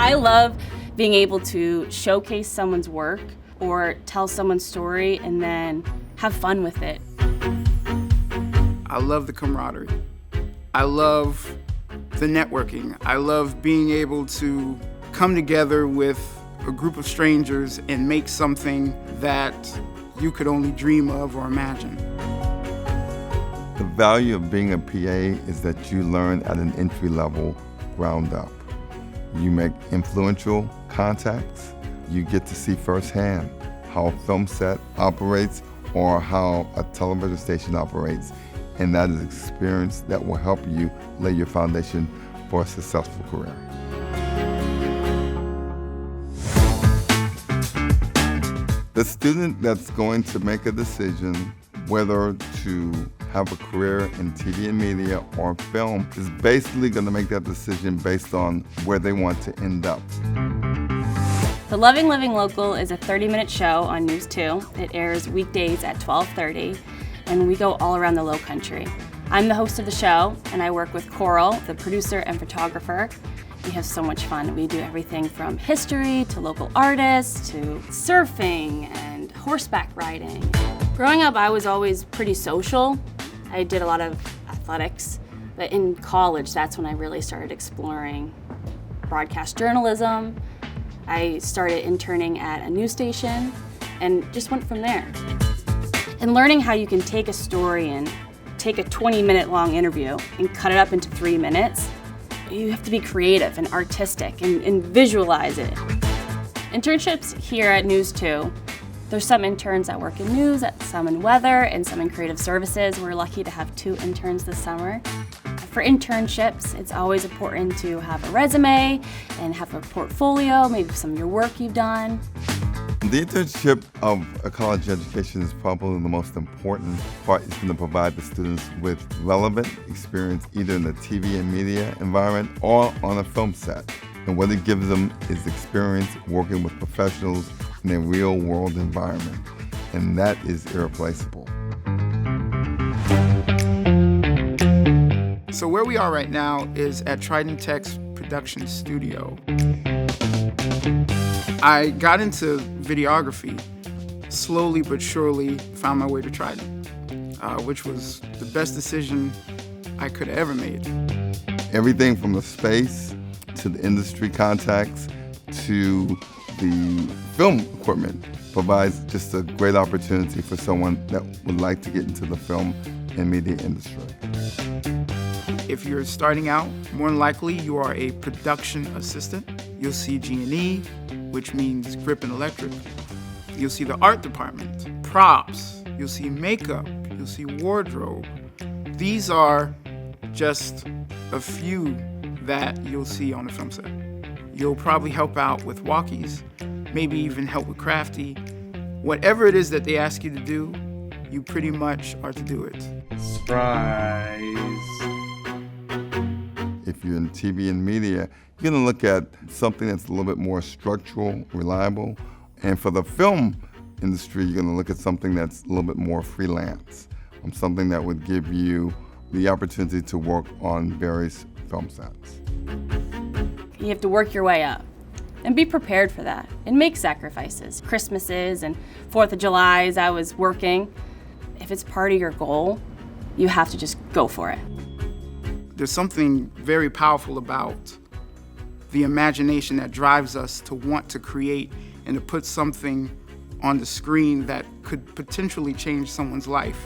I love being able to showcase someone's work or tell someone's story and then have fun with it. I love the camaraderie. I love the networking. I love being able to come together with a group of strangers and make something that you could only dream of or imagine. The value of being a PA is that you learn at an entry level, ground up. You make influential contacts. You get to see firsthand how a film set operates or how a television station operates. And that is experience that will help you lay your foundation for a successful career. The student that's going to make a decision whether to have a career in TV and media or film is basically going to make that decision based on where they want to end up. The Loving Living Local is a 30-minute show on News 2. It airs weekdays at 12:30, and we go all around the Low Country. I'm the host of the show, and I work with Coral, the producer and photographer. We have so much fun. We do everything from history to local artists to surfing and horseback riding. Growing up, I was always pretty social. I did a lot of athletics, but in college, that's when I really started exploring broadcast journalism. I started interning at a news station and just went from there. And learning how you can take a story and take a 20-minute long interview and cut it up into 3 minutes, you have to be creative and artistic and visualize it. Internships here at News 2, there's some interns that work in news, some in weather, and some in creative services. We're lucky to have 2 interns this summer. For internships, it's always important to have a resume and have a portfolio, maybe some of your work you've done. The internship of a college education is probably the most important part. It's going to provide the students with relevant experience either in the TV and media environment or on a film set. And what it gives them is experience working with professionals in a real-world environment, and that is irreplaceable. So where we are right now is at Trident Tech's production studio. I got into videography, slowly but surely found my way to Trident, which was the best decision I could have ever made. Everything from the space to the industry contacts to the film equipment provides just a great opportunity for someone that would like to get into the film and media industry. If you're starting out, more than likely you are a production assistant. You'll see G&E, which means grip and electric. You'll see the art department, props. You'll see makeup. You'll see wardrobe. These are just a few that you'll see on a film set. You'll probably help out with walkies, maybe even help with crafty. Whatever it is that they ask you to do, you pretty much are to do it. Surprise. If you're in TV and media, you're going to look at something that's a little bit more structural, reliable. And for the film industry, you're going to look at something that's a little bit more freelance, something that would give you the opportunity to work on various film sets. You have to work your way up and be prepared for that and make sacrifices. Christmases and 4th of Julys, I was working. If it's part of your goal, you have to just go for it. There's something very powerful about the imagination that drives us to want to create and to put something on the screen that could potentially change someone's life.